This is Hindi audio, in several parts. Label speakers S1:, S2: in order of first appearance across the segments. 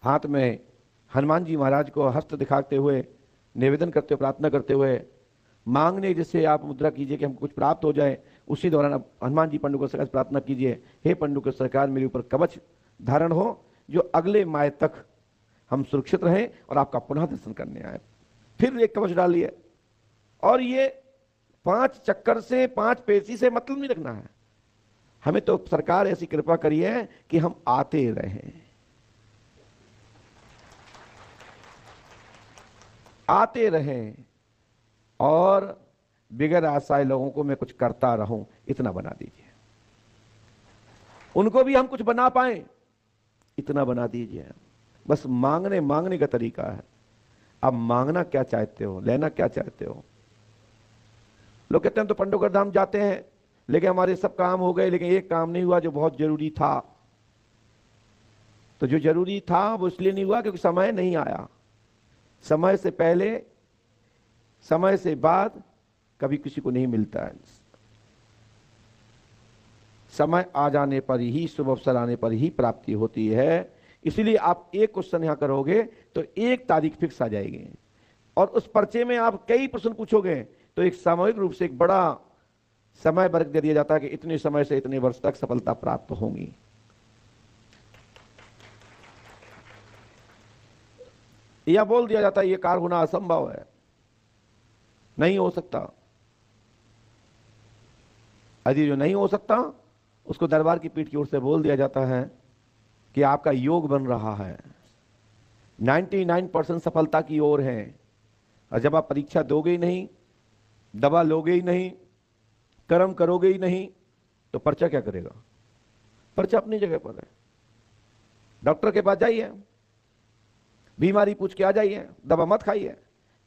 S1: हाथ में हनुमान जी महाराज को हस्त दिखाते हुए निवेदन करते हुए, प्रार्थना करते हुए, मांगने जैसे आप मुद्रा कीजिए कि हमको कुछ प्राप्त हो जाए। उसी दौरान आप हनुमान जी पंडुका सरकार से प्रार्थना कीजिए, हे पंडुका सरकार मेरे ऊपर कवच धारण हो जो अगले माह तक हम सुरक्षित रहें और आपका पुनः दर्शन करने आए। फिर एक कवच डालिए। और ये 5 चक्कर से 5 पेशी से मतलब नहीं रखना है हमें, तो सरकार ऐसी कृपा करी है कि हम आते रहें, आते रहें और बिगैर आशाए लोगों को मैं कुछ करता रहूं, इतना बना दीजिए। उनको भी हम कुछ बना पाए, इतना बना दीजिए। बस मांगने मांगने का तरीका है। अब मांगना क्या चाहते हो, लेना क्या चाहते हो। लोग कहते हैं तो पंडोकर धाम जाते हैं लेकिन हमारे सब काम हो गए, लेकिन एक काम नहीं हुआ जो बहुत जरूरी था। तो जो जरूरी था वो इसलिए नहीं हुआ क्योंकि समय नहीं आया। समय से पहले, समय से बाद कभी किसी को नहीं मिलता है। समय आ जाने पर ही, शुभ अवसर आने पर ही प्राप्ति होती है। इसलिए आप एक क्वेश्चन यहां करोगे तो 1 तारीख फिक्स आ जाएगी, और उस पर्चे में आप कई प्रश्न पूछोगे तो एक सामूहिक रूप से एक बड़ा समय वर्ग दे दिया जाता है कि इतने समय से इतने वर्ष तक सफलता प्राप्त होगी। यह बोल दिया जाता है ये कार्य होना असंभव है, नहीं हो सकता। यदि जो नहीं हो सकता उसको दरबार की पीठ की ओर से बोल दिया जाता है कि आपका योग बन रहा है, 99% सफलता की ओर है। और जब आप परीक्षा दोगे ही नहीं, दवा लोगे ही नहीं, कर्म करोगे ही नहीं, तो पर्चा क्या करेगा। पर्चा अपनी जगह पर है। डॉक्टर के पास जाइए, बीमारी पूछ के आ जाइए, दवा मत खाइए।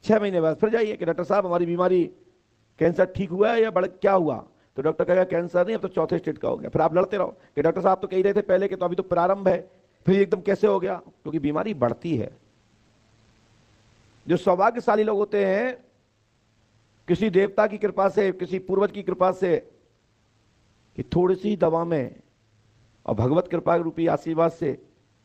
S1: 6 महीने बाद फिर जाइए कि डॉक्टर साहब हमारी बीमारी कैंसर ठीक हुआ है या बढ़ क्या हुआ। तो डॉक्टर कहेगा कैंसर नहीं, अब तो 4थे स्टेज का हो गया। फिर आप लड़ते रहो कि डॉक्टर साहब तो कह रहे थे पहले कि तो अभी तो प्रारंभ है, फिर एकदम कैसे हो गया। क्योंकि बीमारी बढ़ती है। जो सौभाग्यशाली लोग होते हैं, किसी देवता की कृपा से, किसी पूर्वज की कृपा से, कि थोड़ी सी दवा में और भगवत कृपा रूपी आशीर्वाद से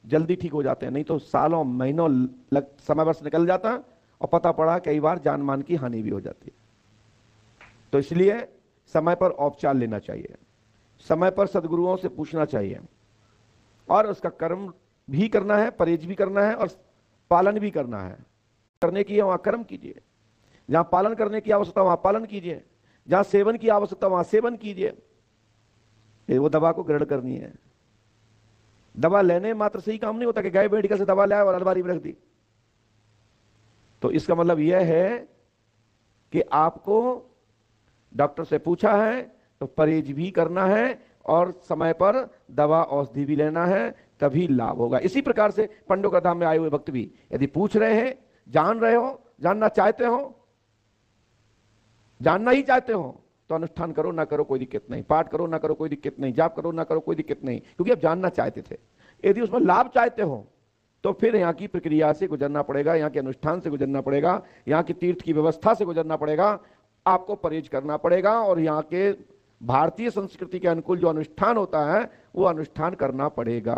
S1: जल्दी ठीक हो जाते हैं। नहीं तो सालों महीनों समय वर्ष निकल जाता है और पता पड़ा कई बार जान मान की हानि भी हो जाती है। तो इसलिए समय पर उपचार लेना चाहिए, समय पर सदगुरुओं से पूछना चाहिए, और उसका कर्म भी करना है, परहेज भी करना है और पालन भी करना है। करने की है वहां कर्म कीजिए, जहां पालन करने की आवश्यकता वहां पालन कीजिए, जहां सेवन की आवश्यकता वहां सेवन कीजिए। वो दवा को ग्रहण करनी है। दवा लेने मात्र से ही काम नहीं होता कि गए मेडिकल से दवा लाया और अलमारी में रख दी। तो इसका मतलब यह है कि आपको डॉक्टर से पूछा है तो परहेज भी करना है और समय पर दवा औषधि भी लेना है, तभी लाभ होगा। इसी प्रकार से पंडोकर धाम में आए हुए भक्त भी यदि पूछ रहे हैं, जान रहे हो, जानना चाहते हो, जानना ही चाहते हो, तो अनुष्ठान करो ना करो कोई दिक्कत नहीं, पाठ करो ना करो कोई दिक्कत नहीं, जाप करो ना करो कोई दिक्कत नहीं, क्योंकि आप जानना चाहते थे। यदि उसमें लाभ चाहते हो तो फिर यहाँ की प्रक्रिया से गुजरना पड़ेगा, यहाँ के अनुष्ठान से गुजरना पड़ेगा, यहाँ की तीर्थ की व्यवस्था से गुजरना पड़ेगा, आपको परहेज करना पड़ेगा, और यहाँ के भारतीय संस्कृति के अनुकूल जो अनुष्ठान होता है वो अनुष्ठान करना पड़ेगा।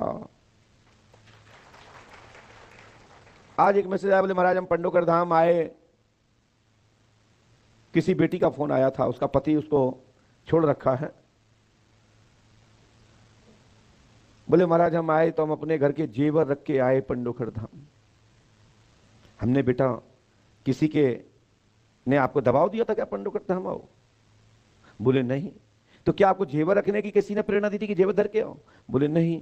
S1: आज एक मैसेज आया, बोले महाराज हम पंडोकर धाम आए, किसी बेटी का फोन आया था, उसका पति उसको छोड़ रखा है। बोले महाराज हम आए तो हम अपने घर के जेवर रख के आए पंडोकर धाम। हमने बेटा किसी के ने आपको दबाव दिया था क्या पंडोकर धाम आओ? बोले नहीं। तो क्या आपको जेवर रखने की किसी ने प्रेरणा दी थी कि जेवर धर के आओ? बोले नहीं,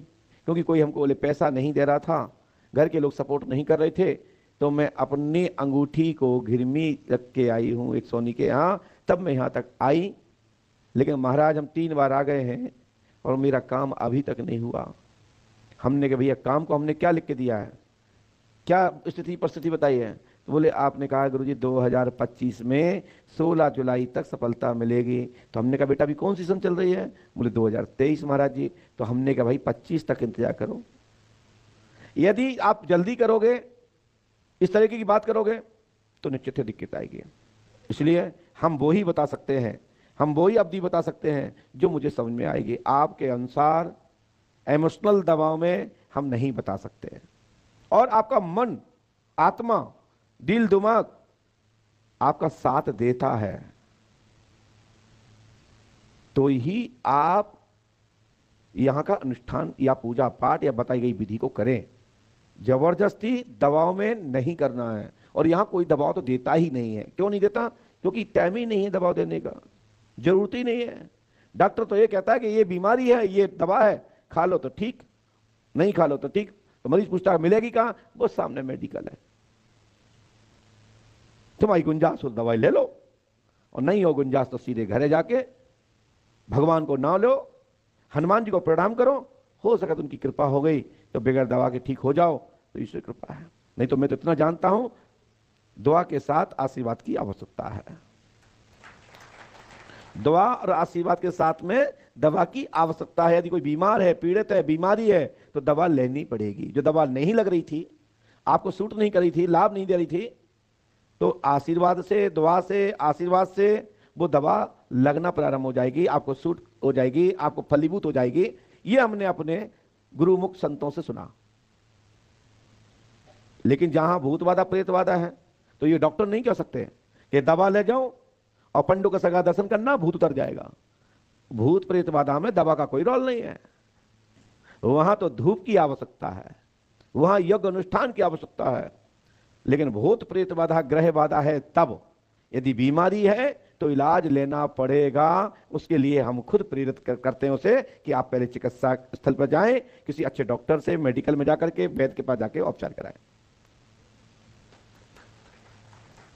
S1: क्योंकि कोई हमको बोले पैसा नहीं दे रहा था, घर के लोग सपोर्ट नहीं कर रहे थे, तो मैं अपनी अंगूठी को घिरमी रख के आई हूं एक सोनी के यहाँ, तब मैं यहां तक आई। लेकिन महाराज हम 3 बार आ गए हैं और मेरा काम अभी तक नहीं हुआ। हमने कहा भैया काम को हमने क्या लिख के दिया है, क्या स्थिति परिस्थिति बताई है? तो बोले आपने कहा गुरुजी 2025 में 16 जुलाई तक सफलता मिलेगी। तो हमने कहा बेटा अभी कौन सी सन चल रही है? बोले 2023 महाराज जी। तो हमने कहा भाई 25 तक इंतजार करो। यदि आप जल्दी करोगे, इस तरीके की बात करोगे, तो निश्चित ही दिक्कत आएगी। इसलिए हम वो ही बता सकते हैं, हम वो ही अवधि बता सकते हैं जो मुझे समझ में आएगी। आपके अनुसार इमोशनल दबाव में हम नहीं बता सकते। और आपका मन, आत्मा, दिल, दिमाग आपका साथ देता है, तो ही आप यहां का अनुष्ठान या पूजा पाठ या बताई गई विधि को करें। जबरदस्ती दबाव में नहीं करना है। और यहां कोई दबाव तो देता ही नहीं है। क्यों नहीं देता? क्योंकि टाइम ही नहीं है दबाव देने का, जरूरत ही नहीं है। डॉक्टर तो ये कहता है कि ये बीमारी है, ये दवा है, खा लो तो ठीक, नहीं खा लो तो ठीक। तो मरीज पूछता है मिलेगी कहां? वो सामने मेडिकल है, तुम्हारी गुंजाइश हो दवाई ले लो, और नहीं हो गुंजाइश तो सीधे घरे जाके भगवान को नाम लो, हनुमान जी को प्रणाम करो, हो सके तो उनकी कृपा हो गई तो बगैर दवा के ठीक हो जाओ, तो ईश्वर कृपा है। नहीं तो मैं तो इतना जानता हूं, दुआ के साथ आशीर्वाद की आवश्यकता है। दुआ और आशीर्वाद के साथ में दवा की आवश्यकता है। यदि कोई बीमार है, पीड़ित है, बीमारी है, तो दवा लेनी पड़ेगी। जो दवा नहीं लग रही थी, आपको सूट नहीं कर रही थी, लाभ नहीं दे रही थी, तो आशीर्वाद से, दुआ से, आशीर्वाद से वो दवा लगना प्रारंभ हो जाएगी, आपको सूट हो जाएगी, आपको फलीभूत हो जाएगी। ये हमने अपने गुरुमुख संतों से सुना। लेकिन जहां भूतवादा प्रेतवादा है, तो ये डॉक्टर नहीं कह सकते कि दवा ले जाओ और पंडु का सगा दर्शन करना, भूत उतर जाएगा। भूत प्रेतवादा में दवा का कोई रोल नहीं है। वहां तो धूप की आवश्यकता है, वहां यज्ञ अनुष्ठान की आवश्यकता है। लेकिन भूत प्रेत बाधा, ग्रह बाधा है तब, यदि बीमारी है तो इलाज लेना पड़ेगा। उसके लिए हम खुद प्रेरित करते हैं उसे कि आप पहले चिकित्सा स्थल पर जाएं, किसी अच्छे डॉक्टर से, मेडिकल में जाकर के, वैद्य के पास जाके उपचार कराएं।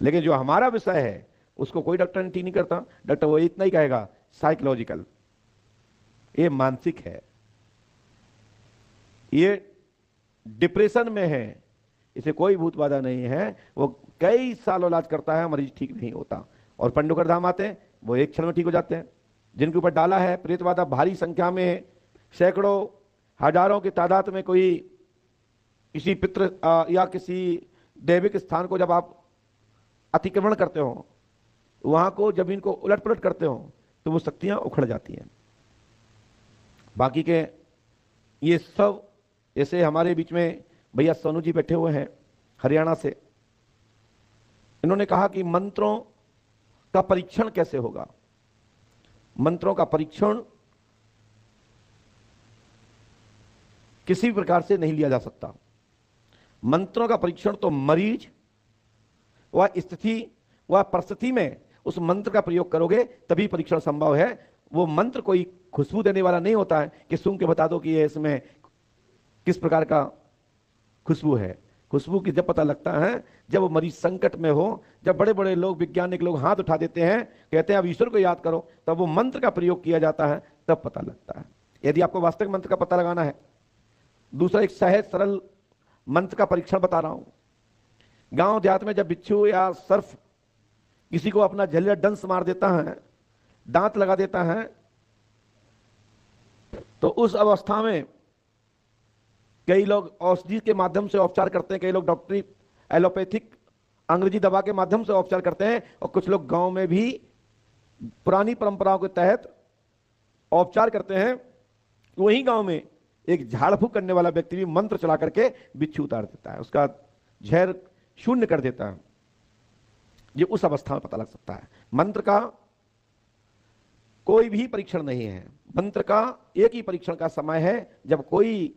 S1: लेकिन जो हमारा विषय है उसको कोई डॉक्टर ठीक नहीं करता। डॉक्टर वो इतना ही कहेगा साइकोलॉजिकल, ये मानसिक है, ये डिप्रेशन में है, इसे कोई भूत बाधा नहीं है। वो कई सालों इलाज करता है, मरीज ठीक नहीं होता। और पंडुकर धाम आते हैं, वो एक क्षण में ठीक हो जाते हैं। जिनके ऊपर डाला है प्रेतवादा भारी संख्या में, सैकड़ों हजारों की तादाद में, कोई किसी पितृ या किसी दैविक स्थान को जब आप अतिक्रमण करते हो, वहां को जब इनको उलट पुलट करते हो, तो वो शक्तियां उखड़ जाती हैं। बाकी के ये सब, जैसे हमारे बीच में भैया सोनू जी बैठे हुए हैं हरियाणा से, इन्होंने कहा कि मंत्रों का परीक्षण कैसे होगा। मंत्रों का परीक्षण किसी भी प्रकार से नहीं लिया जा सकता। मंत्रों का परीक्षण तो मरीज वह स्थिति, वह परिस्थिति में उस मंत्र का प्रयोग करोगे तभी परीक्षण संभव है। वो मंत्र कोई खुशबू देने वाला नहीं होता है कि सूंघ के बता दो कि ये इसमें किस प्रकार का खुशबू है। खुशबू की जब पता लगता है जब वो मरीज संकट में हो, जब बड़े बड़े लोग, वैज्ञानिक लोग हाथ उठा देते हैं, कहते हैं अब ईश्वर को याद करो, तब वो मंत्र का प्रयोग किया जाता है, तब पता लगता है। यदि आपको वास्तविक मंत्र का पता लगाना है, दूसरा एक सहज सरल मंत्र का परीक्षण बता रहा हूं। गांव देहात में जब बिच्छू या सर्फ किसी को अपना झल्ला डंस मार देता है, दांत लगा देता है, तो उस अवस्था में कई लोग औषधि के माध्यम से उपचार करते हैं, कई लोग डॉक्टरी एलोपैथिक अंग्रेजी दवा के माध्यम से उपचार करते हैं, और कुछ लोग गांव में भी पुरानी परंपराओं के तहत उपचार करते हैं। वही गांव में एक झाड़ फूक करने वाला व्यक्ति भी मंत्र चला करके बिच्छू उतार देता है, उसका जहर शून्य कर देता है। ये उस अवस्था में पता लग सकता है। मंत्र का कोई भी परीक्षण नहीं है। मंत्र का एक ही परीक्षण का समय है, जब कोई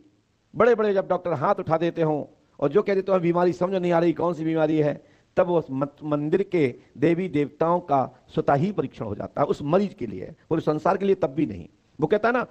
S1: बड़े बड़े जब डॉक्टर हाथ उठा देते हो और जो कह देते हो बीमारी समझ नहीं आ रही कौन सी बीमारी है, तब उस मंदिर के देवी देवताओं का स्वतः ही परीक्षण हो जाता है उस मरीज के लिए, पूरे संसार के लिए तब भी नहीं। वो कहता है ना